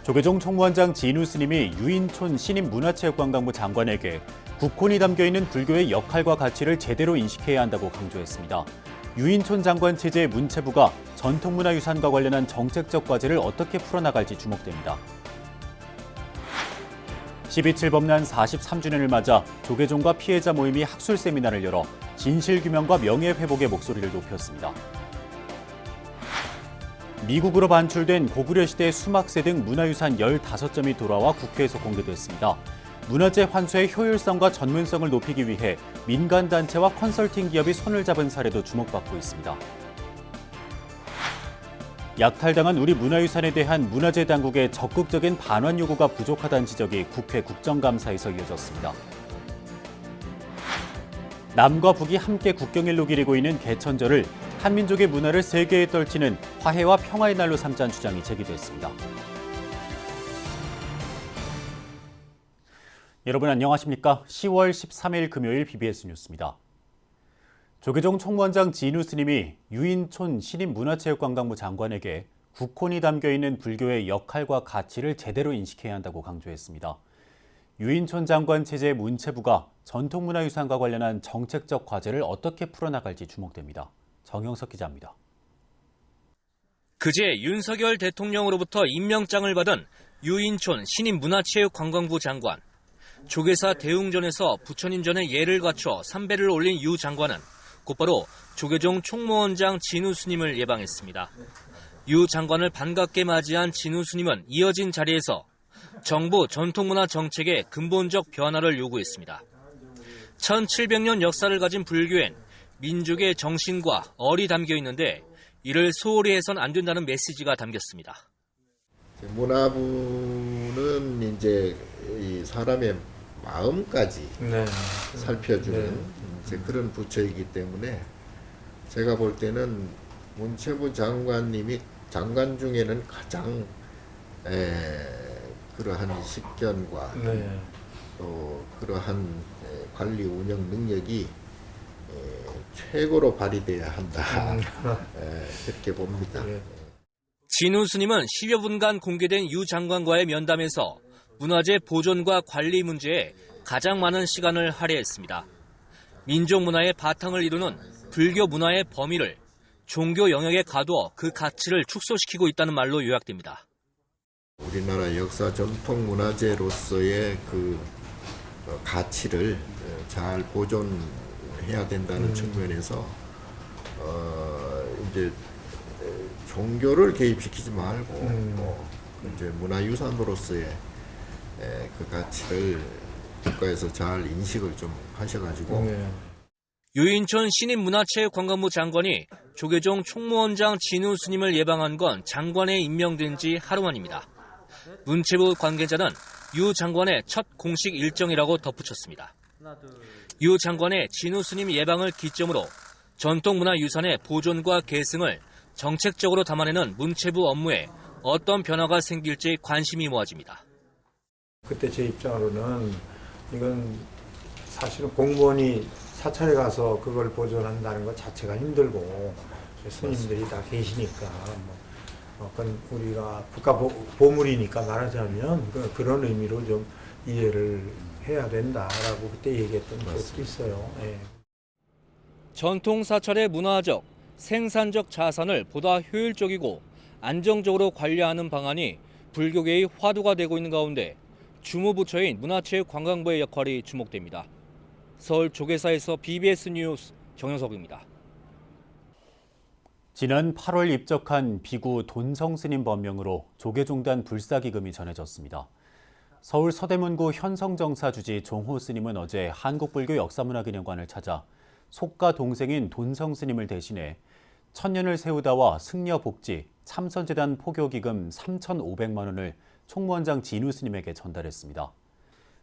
조계종 총무원장 진우 스님이 유인촌 신임문화체육관광부 장관에게 국혼이 담겨있는 불교의 역할과 가치를 제대로 인식해야 한다고 강조했습니다. 유인촌 장관 체제의 문체부가 전통문화유산과 관련한 정책적 과제를 어떻게 풀어나갈지 주목됩니다. 12.7 법난 43주년을 맞아 조계종과 피해자 모임이 학술 세미나를 열어 진실규명과 명예회복의 목소리를 높였습니다. 미국으로 반출된 고구려시대 수막세 등 문화유산 15점이 돌아와 국회에서 공개됐습니다. 문화재 환수의 효율성과 전문성을 높이기 위해 민간단체와 컨설팅 기업이 손을 잡은 사례도 주목받고 있습니다. 약탈당한 우리 문화유산에 대한 문화재 당국의 적극적인 반환 요구가 부족하다는 지적이 국회 국정감사에서 이어졌습니다. 남과 북이 함께 국경일로 기리고 있는 개천절을 한민족의 문화를 세계에 떨치는 화해와 평화의 날로 삼자는 주장이 제기됐습니다. 여러분 안녕하십니까? 10월 13일 금요일 BBS 뉴스입니다. 조계종 총무원장 진우 스님이 유인촌 신임문화체육관광부 장관에게 국혼이 담겨있는 불교의 역할과 가치를 제대로 인식해야 한다고 강조했습니다. 유인촌 장관 체제의 문체부가 전통문화유산과 관련한 정책적 과제를 어떻게 풀어나갈지 주목됩니다. 정영석 기자입니다. 그제 윤석열 대통령으로부터 임명장을 받은 유인촌 신임문화체육관광부 장관. 조계사 대웅전에서 부처님 전에 예를 갖춰 삼배를 올린 유 장관은 곧바로 조계종 총무원장 진우 스님을 예방했습니다. 유 장관을 반갑게 맞이한 진우 스님은 이어진 자리에서 정부 전통문화 정책의 근본적 변화를 요구했습니다. 1700년 역사를 가진 불교엔 민족의 정신과 얼이 담겨 있는데 이를 소홀히 해선 안 된다는 메시지가 담겼습니다. 문화부는 이제 이 사람의 마음까지 살펴주는 이제 그런 부처이기 때문에 제가 볼 때는 문체부 장관님이 장관 중에는 가장 그러한 식견과 또 그러한 관리 운영 능력이 최고로 발휘돼야 한다. 그렇게 봅니다. 진우 스님은 10여 분간 공개된 유 장관과의 면담에서 문화재 보존과 관리 문제에 가장 많은 시간을 할애했습니다. 민족 문화의 바탕을 이루는 불교 문화의 범위를 종교 영역에 가두어 그 가치를 축소시키고 있다는 말로 요약됩니다. 우리나라 역사 전통 문화재로서의 그 가치를 잘 보존해야 된다는 측면에서 이제 종교를 개입시키지 말고 이제 문화유산으로서의 그 가치를 국가에서 잘 인식을 좀 하셔가지고 유인촌 신임문화체육관광부 장관이 조계종 총무원장 진우 스님을 예방한 건 장관에 임명된 지 하루 만입니다. 문체부 관계자는 유 장관의 첫 공식 일정이라고 덧붙였습니다. 유 장관의 진우 스님 예방을 기점으로 전통문화유산의 보존과 계승을 정책적으로 담아내는 문체부 업무에 어떤 변화가 생길지 관심이 모아집니다. 그때 제 입장으로는 이건 사실은 공무원이 사찰에 가서 그걸 보존한다는 것 자체가 힘들고 스님들이 다 계시니까 그건 우리가 국가 보물이니까 말하자면 그런 의미로 좀 이해를 해야 된다라고 그때 얘기했던 것도 있어요. 네. 전통 사찰의 문화적, 생산적 자산을 보다 효율적이고 안정적으로 관리하는 방안이 불교계의 화두가 되고 있는 가운데 주무부처인 문화체육관광부의 역할이 주목됩니다. 서울 조계사에서 BBS 뉴스 정영석입니다. 지난 8월 입적한 비구 돈성 스님 법명으로 조계종단 불사기금이 전해졌습니다. 서울 서대문구 현성정사 주지 종호 스님은 어제 한국불교 역사문화기념관을 찾아 속가 동생인 돈성 스님을 대신해 천년을 세우다와 승려복지, 참선재단 포교기금 3,500만 원을 총무원장 진우 스님에게 전달했습니다.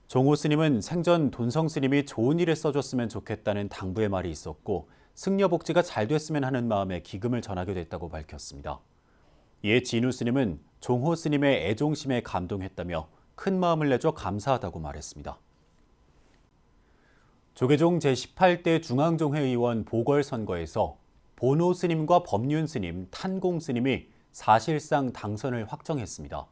종호 스님은 생전 돈성 스님이 좋은 일에 써줬으면 좋겠다는 당부의 말이 있었고 승려복지가 잘 됐으면 하는 마음에 기금을 전하게 됐다고 밝혔습니다. 이에 진우 스님은 종호 스님의 애종심에 감동했다며 큰 마음을 내줘 감사하다고 말했습니다. 조계종 제18대 중앙종회 의원 보궐선거에서 보노 스님과 법륜 스님, 탄공 스님이 사실상 당선을 확정했습니다.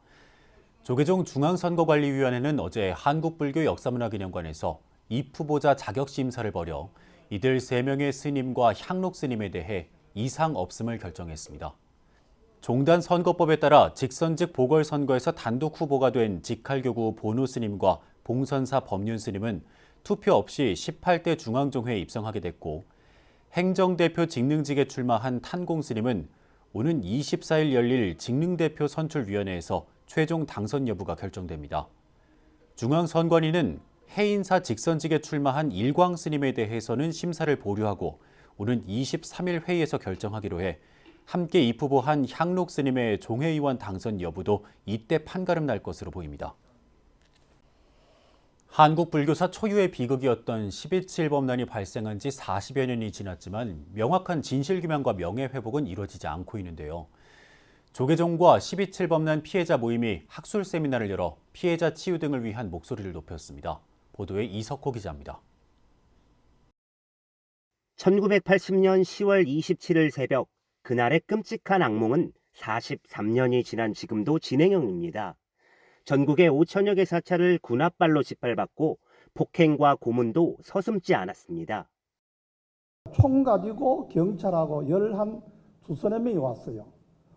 조계종 중앙선거관리위원회는 어제 한국불교역사문화기념관에서 입후보자 자격심사를 벌여 이들 3명의 스님과 향록 스님에 대해 이상 없음을 결정했습니다. 종단 선거법에 따라 직선직 보궐선거에서 단독 후보가 된 직할교구 보노 스님과 봉선사 법륜 스님은 투표 없이 18대 중앙종회에 입성하게 됐고, 행정대표 직능직에 출마한 탄공 스님은 오는 24일 열릴 직능대표 선출위원회에서 최종 당선 여부가 결정됩니다. 중앙선관위는 해인사 직선직에 출마한 일광 스님에 대해서는 심사를 보류하고 오는 23일 회의에서 결정하기로 해 함께 입후보한 향록 스님의 종회의원 당선 여부도 이때 판가름 날 것으로 보입니다. 한국 불교사 초유의 비극이었던 12.7 범란이 발생한 지 40여 년이 지났지만 명확한 진실규명과 명예회복은 이루어지지 않고 있는데요. 조계종과 12.7 범란 피해자 모임이 학술 세미나를 열어 피해자 치유 등을 위한 목소리를 높였습니다. 보도에 이석호 기자입니다. 1980년 10월 27일 새벽, 그날의 끔찍한 악몽은 43년이 지난 지금도 진행형입니다. 전국의 5천여 개 사찰을 군합발로 짓밟았고 폭행과 고문도 서슴지 않았습니다. 총 가지고 경찰하고 12명이 왔어요.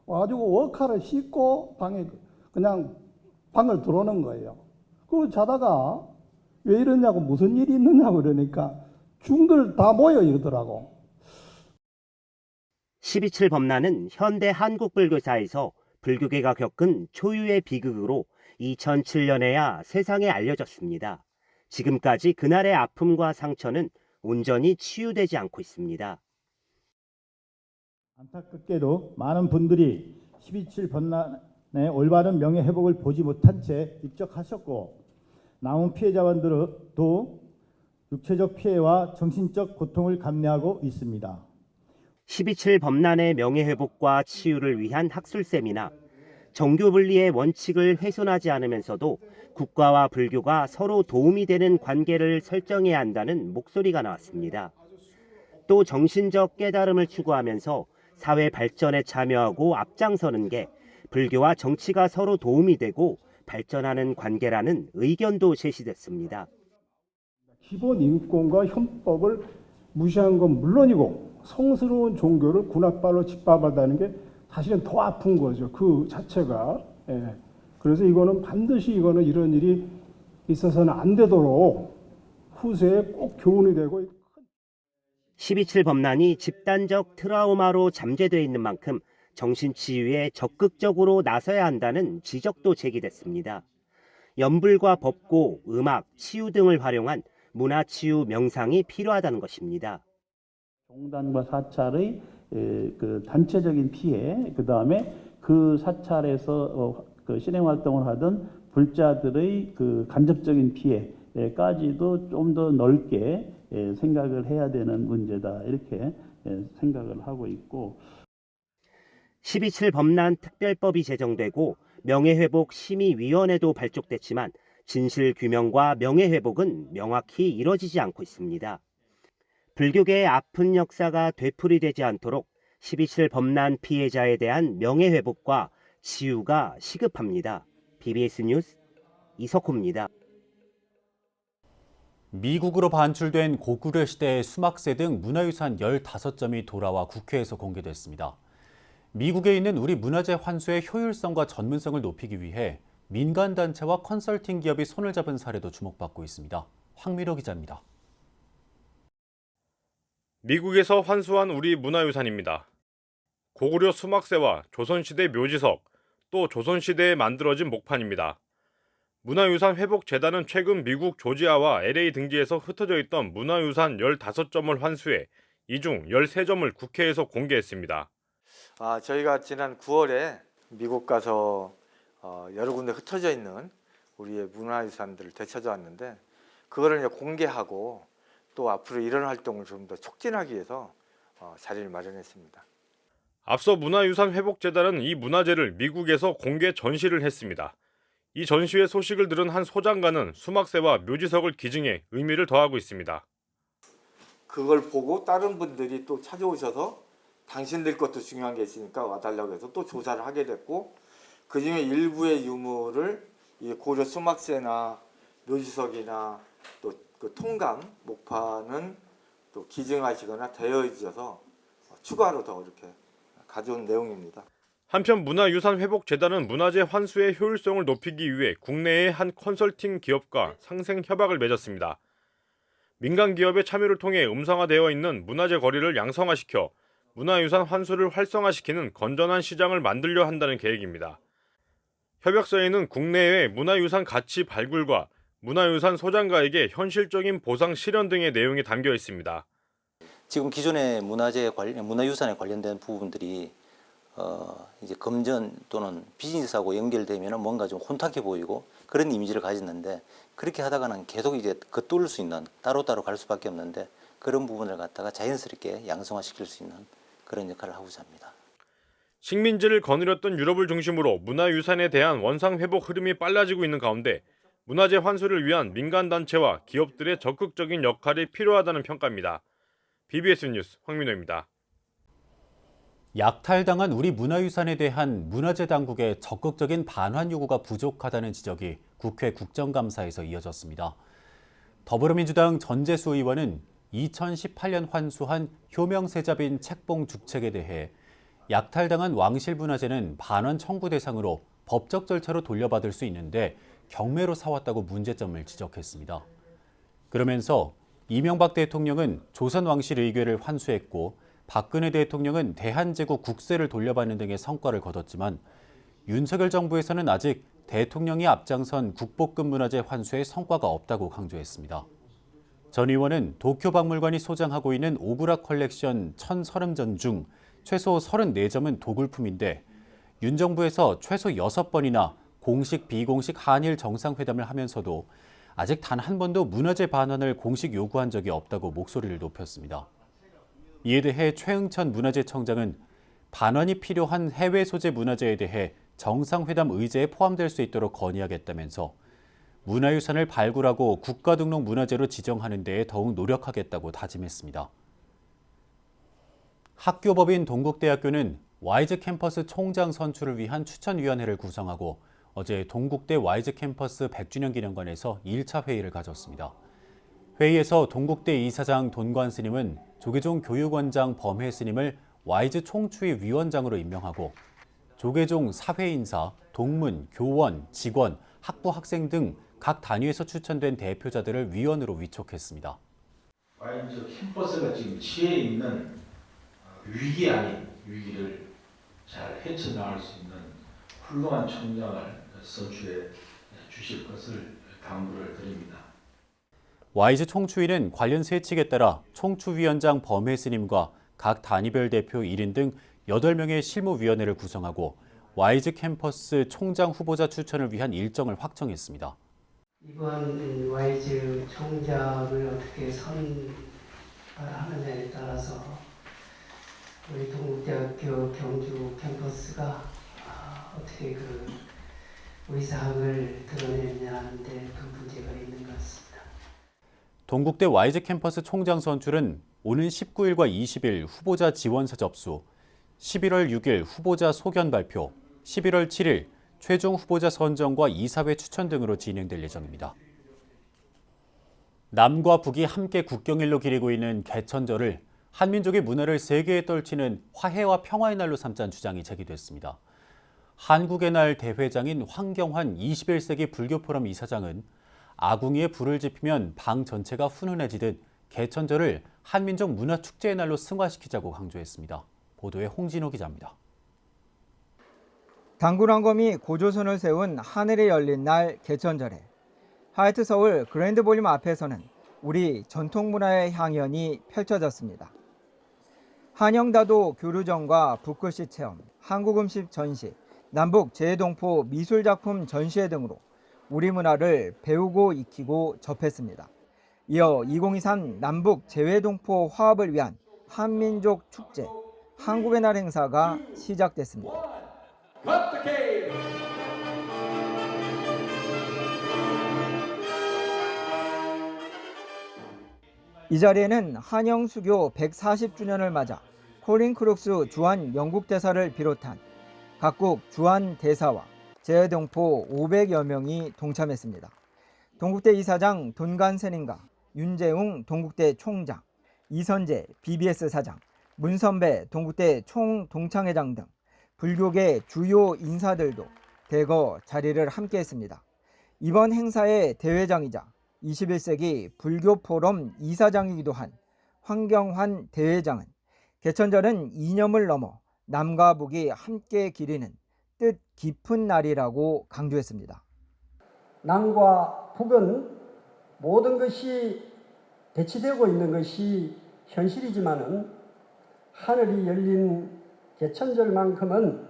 와가지고 워카를 싣고 그냥 방을 들어오는 거예요. 그리고 자다가 왜 이러냐고 무슨 일이 있느냐고 그러니까 중들 다 모여 이러더라고. 12.7 범란은 현대 한국 불교사에서 불교계가 겪은 초유의 비극으로 2007년에야 세상에 알려졌습니다. 지금까지 그날의 아픔과 상처는 온전히 치유되지 않고 있습니다. 안타깝게도 많은 분들이 12.7 범란의 올바른 명예회복을 보지 못한 채 입적하셨고, 남은 피해자분들도 육체적 피해와 정신적 고통을 감내하고 있습니다. 12.7 범란의 명예회복과 치유를 위한 학술 세미나, 정교분리의 원칙을 훼손하지 않으면서도 국가와 불교가 서로 도움이 되는 관계를 설정해야 한다는 목소리가 나왔습니다. 또 정신적 깨달음을 추구하면서 사회 발전에 참여하고 앞장서는 게 불교와 정치가 서로 도움이 되고 발전하는 관계라는 의견도 제시됐습니다. 기본 인권과 헌법을 무시한 건 물론이고 성스러운 종교를 군합발로 짓밟았다는 게 사실은 더 아픈 거죠. 그 자체가. 예. 그래서 이거는 반드시 이런 일이 있어서는 안 되도록 후세에 꼭 교훈이 되고. 12.7 범란이 집단적 트라우마로 잠재되어 있는 만큼 정신치유에 적극적으로 나서야 한다는 지적도 제기됐습니다. 연불과 법고, 음악, 치유 등을 활용한 문화치유 명상이 필요하다는 것입니다. 종단과 사찰의 그 단체적인 피해, 그 다음에 그 사찰에서 그 실행 활동을 하던 불자들의 그 간접적인 피해까지도 좀 더 넓게 생각을 해야 되는 문제다, 이렇게 생각을 하고 있고. 12.7 범란 특별법이 제정되고 명예회복 심의위원회도 발족됐지만 진실규명과 명예회복은 명확히 이뤄지지 않고 있습니다. 불교계의 아픈 역사가 되풀이되지 않도록 12.7 범란 피해자에 대한 명예회복과 치유가 시급합니다. BBS 뉴스 이석호입니다. 미국으로 반출된 고구려 시대의 수막새 등 문화유산 15점이 돌아와 국회에서 공개됐습니다. 미국에 있는 우리 문화재 환수의 효율성과 전문성을 높이기 위해 민간단체와 컨설팅 기업이 손을 잡은 사례도 주목받고 있습니다. 황미러 기자입니다. 미국에서 환수한 우리 문화유산입니다. 고구려 수막새와 조선시대 묘지석, 또 조선시대에 만들어진 목판입니다. 문화유산 회복재단은 최근 미국 조지아와 LA 등지에서 흩어져 있던 문화유산 15점을 환수해 이 중 13점을 국회에서 공개했습니다. 저희가 지난 9월에 미국 가서 여러 군데 흩어져 있는 우리의 문화유산들을 되찾아 왔는데, 그거를 이제 공개하고 또 앞으로 이런 활동을 좀 더 촉진하기 위해서 자리를 마련했습니다. 앞서 문화유산 회복재단은 이 문화재를 미국에서 공개 전시를 했습니다. 이 전시회 소식을 들은 한 소장관은 수막새와 묘지석을 기증해 의미를 더하고 있습니다. 그걸 보고 다른 분들이 또 찾아오셔서 당신들 것도 중요한 게 있으니까 와달라고 해서 또 조사를 하게 됐고, 그중에 일부의 유물을 이 고려 수막세나 묘지석이나 또 그 통감 목판은 또 기증하시거나 대여해주셔서 추가로 더 이렇게 가져온 내용입니다. 한편 문화유산회복재단은 문화재 환수의 효율성을 높이기 위해 국내의 한 컨설팅 기업과 상생 협약을 맺었습니다. 민간 기업의 참여를 통해 음성화되어 있는 문화재 거리를 양성화시켜 문화유산 환수를 활성화시키는 건전한 시장을 만들려 한다는 계획입니다. 협약서에는 국내외 문화유산 가치 발굴과 문화유산 소장가에게 현실적인 보상 실현 등의 내용이 담겨 있습니다. 지금 기존의 문화유산에 관련된 부분들이 이제 금전 또는 비즈니스하고 연결되면 뭔가 좀 혼탁해 보이고 그런 이미지를 가졌는데 그렇게 하다가는 계속 이제 겉돌릴 수 있는 따로따로 갈 수밖에 없는데 그런 부분을 갖다가 자연스럽게 양성화시킬 수 있는 그런 역할을 하고자 합니다. 식민지를 거느렸던 유럽을 중심으로 문화유산에 대한 원상회복 흐름이 빨라지고 있는 가운데 문화재 환수를 위한 민간단체와 기업들의 적극적인 역할이 필요하다는 평가입니다. BBS 뉴스 황민호입니다. 약탈당한 우리 문화유산에 대한 문화재 당국의 적극적인 반환 요구가 부족하다는 지적이 국회 국정감사에서 이어졌습니다. 더불어민주당 전재수 의원은 2018년 환수한 효명세자빈 책봉 죽책에 대해 약탈당한 왕실문화재는 반환 청구 대상으로 법적 절차로 돌려받을 수 있는데 경매로 사왔다고 문제점을 지적했습니다. 그러면서 이명박 대통령은 조선 왕실 의궤를 환수했고 박근혜 대통령은 대한제국 국세를 돌려받는 등의 성과를 거뒀지만 윤석열 정부에서는 아직 대통령이 앞장선 국보급 문화재 환수에 성과가 없다고 강조했습니다. 전 의원은 도쿄박물관이 소장하고 있는 오구라 컬렉션 1030점 중 최소 34점은 도굴품인데 윤 정부에서 최소 6번이나 공식 비공식 한일 정상회담을 하면서도 아직 단 한 번도 문화재 반환을 공식 요구한 적이 없다고 목소리를 높였습니다. 이에 대해 최응천 문화재청장은 반환이 필요한 해외 소재 문화재에 대해 정상회담 의제에 포함될 수 있도록 건의하겠다면서 문화유산을 발굴하고 국가등록 문화재로 지정하는 데에 더욱 노력하겠다고 다짐했습니다. 학교법인 동국대학교는 와이즈 캠퍼스 총장 선출을 위한 추천위원회를 구성하고 어제 동국대 와이즈 캠퍼스 100주년 기념관에서 1차 회의를 가졌습니다. 회의에서 동국대 이사장 돈관 스님은 조계종 교육원장 범회 스님을 와이즈 총추위 위원장으로 임명하고 조계종 사회인사, 동문, 교원, 직원, 학부 학생 등 각 단위에서 추천된 대표자들을 위원으로 위촉했습니다. 와이즈 캠퍼스가 지금 처해 있는 위기 아닌 위기를 잘 헤쳐나갈 수 있는 훌륭한 총장을 선출해 주실 것을 당부를 드립니다. 와이즈 총추위는 관련 세칙에 따라 총추위원장 범회 스님과 각 단위별 대표 1인 등 8명의 실무위원회를 구성하고 와이즈 캠퍼스 총장 후보자 추천을 위한 일정을 확정했습니다. 이번 와이즈 총장을 어떻게 선발하느냐에 따라서 우리 동국대학교 경주 캠퍼스가 어떻게 그 의상을 드러내느냐 하는데 그 문제가 있는 것 같습니다. 동국대 와이즈 캠퍼스 총장 선출은 오는 19일과 20일 후보자 지원서 접수, 11월 6일 후보자 소견 발표, 11월 7일 최종 후보자 선정과 이사회 추천 등으로 진행될 예정입니다. 남과 북이 함께 국경일로 기리고 있는 개천절을 한민족의 문화를 세계에 떨치는 화해와 평화의 날로 삼자는 주장이 제기됐습니다. 한국의 날 대회장인 황경환 21세기 불교포럼 이사장은 아궁이에 불을 지피면 방 전체가 훈훈해지듯 개천절을 한민족 문화축제의 날로 승화시키자고 강조했습니다. 보도에 홍진호 기자입니다. 당군왕검이 고조선을 세운 하늘에 열린 날 개천절에 하얏트 서울 그랜드볼륨 앞에서는 우리 전통문화의 향연이 펼쳐졌습니다. 한영다도 교류전과 붓글씨 체험, 한국음식 전시, 남북 재해동포 미술작품 전시회 등으로 우리 문화를 배우고 익히고 접했습니다. 이어 2023 남북 재해동포 화합을 위한 한민족 축제, 한국의 날 행사가 시작됐습니다. 이 자리에는 한영 수교 140주년을 맞아 콜린 크룩스 주한 영국 대사를 비롯한 각국 주한 대사와 제동포 500여 명이 동참했습니다. 동국대 이사장 돈간스님과 윤재웅 동국대 총장, 이선재 BBS 사장, 문선배 동국대 총동창회장 등 불교계 주요 인사들도 대거 자리를 함께했습니다. 이번 행사의 대회장이자 21세기 불교포럼 이사장이기도 한 황경환 대회장은 개천절은 이념을 넘어 남과 북이 함께 기리는 뜻 깊은 날이라고 강조했습니다. 남과 북은 모든 것이 대치되고 있는 것이 현실이지만은 하늘이 열린 개천절만큼은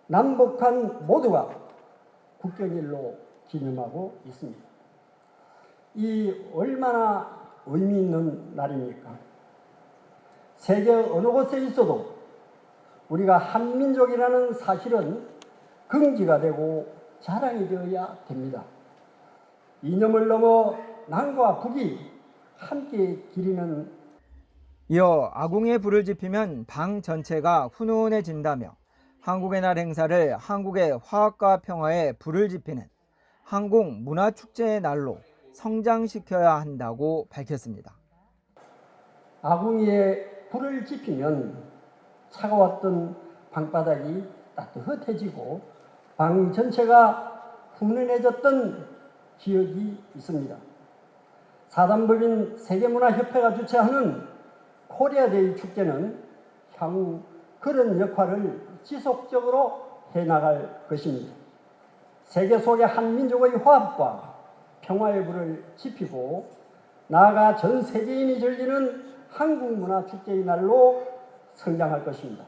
남북한 모두가 국경일로 기념하고 있습니다. 이 얼마나 의미 있는 날입니까? 세계 어느 곳에 있어도 우리가 한민족이라는 사실은 긍지가 되고 자랑이 되어야 됩니다. 이념을 넘어 남과 북이 함께 기리는 이어 아궁이에 불을 지피면 방 전체가 훈훈해진다며 한국의 날 행사를 한국의 화합과 평화에 불을 지피는 한국문화축제의 날로 성장시켜야 한다고 밝혔습니다. 아궁이에 불을 지피면 차가웠던 방바닥이 따뜻해지고 방 전체가 훈훈해졌던 기억이 있습니다. 사단법인 세계문화협회가 주최하는 코리아데이 축제는 향후 그런 역할을 지속적으로 해나갈 것입니다. 세계 속의 한민족의 화합과 평화의 불을 지피고 나아가 전 세계인이 즐기는 한국문화축제의 날로 성장할 것입니다.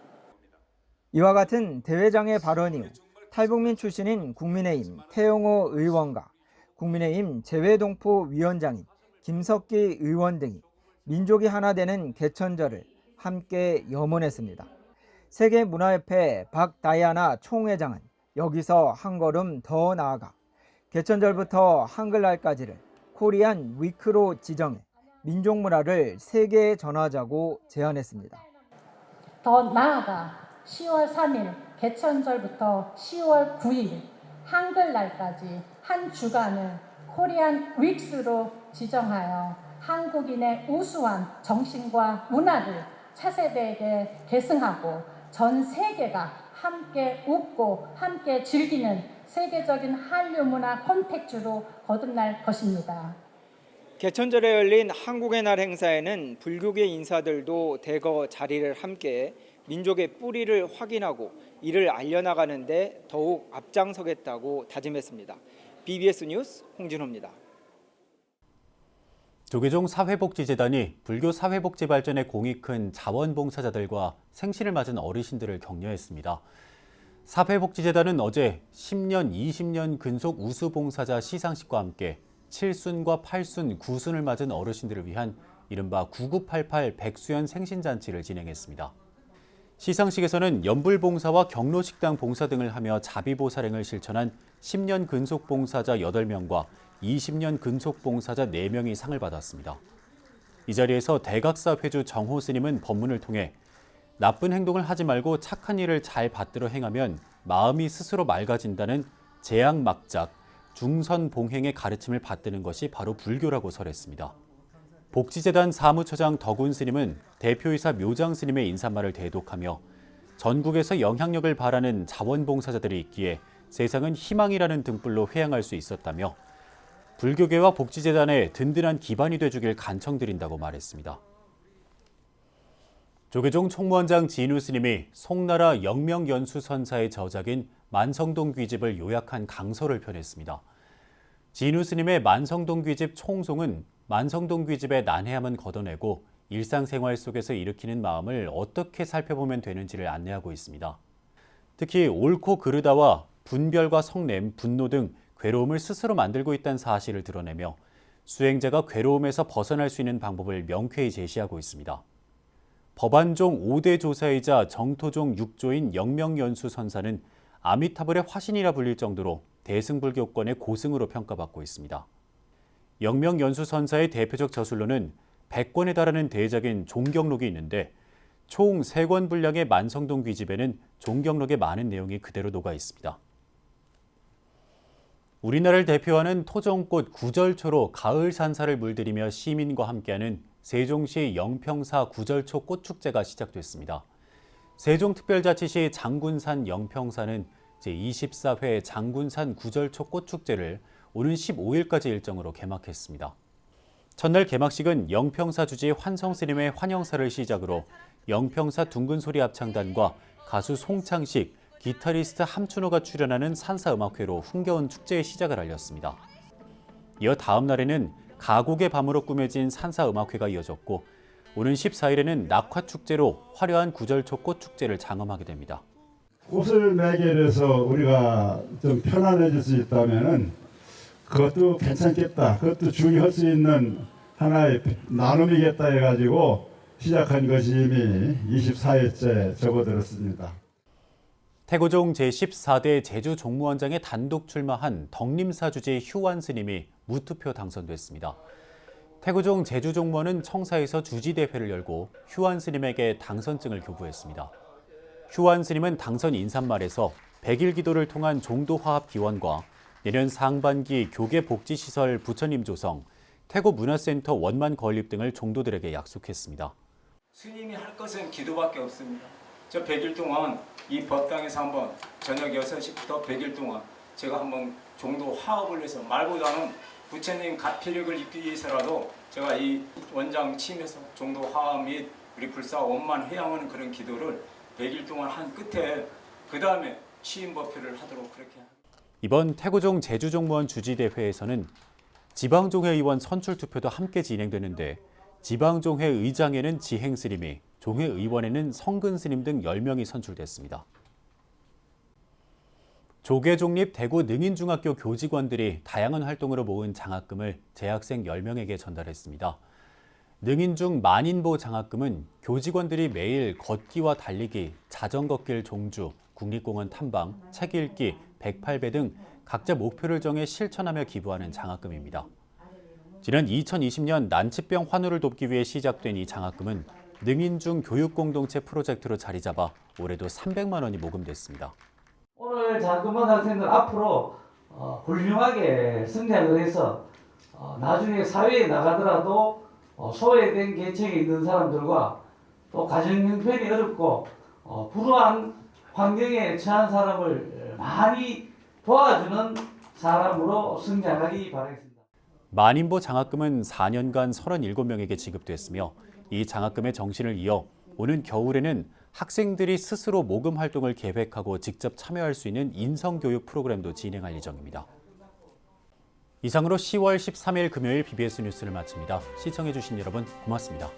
이와 같은 대회장의 발언 이후 탈북민 출신인 국민의힘 태영호 의원과 국민의힘 재외동포 위원장인 김석기 의원 등이 민족이 하나 되는 개천절을 함께 염원했습니다. 세계문화협회 박다이아나 총회장은 여기서 한 걸음 더 나아가 개천절부터 한글날까지를 코리안 위크로 지정해 민족문화를 세계에 전하자고 제안했습니다. 더 나아가 10월 3일 개천절부터 10월 9일 한글날까지 한 주간을 코리안 윅스로 지정하여 한국인의 우수한 정신과 문화를 차세대에게 계승하고 전 세계가 함께 웃고 함께 즐기는 세계적인 한류 문화 콘텐츠로 거듭날 것입니다. 개천절에 열린 한국의 날 행사에는 불교계 인사들도 대거 자리를 함께 민족의 뿌리를 확인하고 이를 알려나가는 데 더욱 앞장서겠다고 다짐했습니다. BBS 뉴스 홍진호입니다. 조계종 사회복지재단이 불교 사회복지 발전에 공이 큰 자원봉사자들과 생신을 맞은 어르신들을 격려했습니다. 사회복지재단은 어제 10년, 20년 근속 우수봉사자 시상식과 함께 7순과 8순, 9순을 맞은 어르신들을 위한 이른바 9988 백수연 생신잔치를 진행했습니다. 시상식에서는 연불봉사와 경로식당 봉사 등을 하며 자비보살행을 실천한 10년 근속봉사자 8명과 20년 근속봉사자 4명이 상을 받았습니다. 이 자리에서 대각사 회주 정호 스님은 법문을 통해 나쁜 행동을 하지 말고 착한 일을 잘 받들어 행하면 마음이 스스로 맑아진다는 재앙막작, 중선봉행의 가르침을 받드는 것이 바로 불교라고 설했습니다. 복지재단 사무처장 덕운 스님은 대표이사 묘장 스님의 인사말을 대독하며 전국에서 영향력을 바라는 자원봉사자들이 있기에 세상은 희망이라는 등불로 회양할 수 있었다며 불교계와 복지재단의 든든한 기반이 돼주길 간청드린다고 말했습니다. 조계종 총무원장 진우 스님이 송나라 영명연수선사의 저작인 만성동 귀집을 요약한 강서를 펴냈습니다. 진우 스님의 만성동 귀집 총송은 만성동 귀집의 난해함은 걷어내고 일상생활 속에서 일으키는 마음을 어떻게 살펴보면 되는지를 안내하고 있습니다. 특히 옳고 그르다와 분별과 성냄, 분노 등 괴로움을 스스로 만들고 있다는 사실을 드러내며 수행자가 괴로움에서 벗어날 수 있는 방법을 명쾌히 제시하고 있습니다. 법안종 5대 조사이자 정토종 6조인 영명연수 선사는 아미타불의 화신이라 불릴 정도로 대승불교권의 고승으로 평가받고 있습니다. 영명연수 선사의 대표적 저술로는 100권에 달하는 대작인 종경록이 있는데 총 3권 분량의 만성동 귀집에는 종경록의 많은 내용이 그대로 녹아 있습니다. 우리나라를 대표하는 토종꽃 구절초로 가을 산사를 물들이며 시민과 함께하는 세종시 영평사 구절초 꽃축제가 시작됐습니다. 세종특별자치시 장군산 영평사는 제24회 장군산 구절초 꽃축제를 오는 15일까지 일정으로 개막했습니다. 첫날 개막식은 영평사 주지 환성스님의 환영사를 시작으로 영평사 둥근소리 합창단과 가수 송창식, 기타리스트 함춘호가 출연하는 산사음악회로 흥겨운 축제의 시작을 알렸습니다. 이어 다음 날에는 가곡의 밤으로 꾸며진 산사음악회가 이어졌고 오는 14일에는 낙화축제로 화려한 구절초 꽃축제를 장엄하게 됩니다. 꽃을 매개해서 우리가 좀 편안해질 수 있다면 그것도 괜찮겠다. 그것도 중요할 수 있는 하나의 나눔이겠다 해가지고 시작한 것이 이미 24회째 접어들었습니다. 태고종 제14대 제주종무원장에 단독 출마한 덕림사 주지 휴완 스님이 무투표 당선됐습니다. 태고종 제주종무원은 청사에서 주지대회를 열고 휴완 스님에게 당선증을 교부했습니다. 휴완 스님은 당선 인사말에서 100일 기도를 통한 종도화합 기원과 내년 상반기 교계복지시설 부처님 조성, 태고 문화센터 원만 건립 등을 종도들에게 약속했습니다. 스님이 할 것은 기도밖에 없습니다. 저 100일 동안 이 법당에서 한번 저녁 6시부터 100일 동안 제가 한번 종도 화합을 해서 말보다는 부처님 가피력을 입기 위해서라도 제가 이 원장 침에서 종도 화합 및 우리 불사 원만 회양하는 그런 기도를 100일 동안 한 끝에 그 다음에 취임법회를 하도록 그렇게 합니다. 이번 태고종 제주종무원 주지대회에서는 지방종회 의원 선출투표도 함께 진행되는데 지방종회 의장에는 지행스님이, 종회 의원에는 성근스님 등 10명이 선출됐습니다. 조계종립 대구 능인중학교 교직원들이 다양한 활동으로 모은 장학금을 재학생 10명에게 전달했습니다. 능인중 만인보 장학금은 교직원들이 매일 걷기와 달리기, 자전거길 종주, 국립공원 탐방, 책 읽기, 108배 등 각자 목표를 정해 실천하며 기부하는 장학금입니다. 지난 2020년 난치병 환우를 돕기 위해 시작된 이 장학금은 능인중 교육공동체 프로젝트로 자리 잡아 올해도 300만 원이 모금됐습니다. 오늘 장학금받은 학생들 앞으로 훌륭하게 성장을 해서 나중에 사회에 나가더라도 소외된 계층에 있는 사람들과 또 가정 형편이 어렵고 불우한 환경에 처한 사람을 많이 도와주는 사람으로 성장하기 바라겠습니다. 만인보 장학금은 4년간 37명에게 지급됐으며 이 장학금의 정신을 이어 오는 겨울에는 학생들이 스스로 모금 활동을 계획하고 직접 참여할 수 있는 인성교육 프로그램도 진행할 예정입니다. 이상으로 10월 13일 금요일 BBS 뉴스를 마칩니다. 시청해주신 여러분 고맙습니다.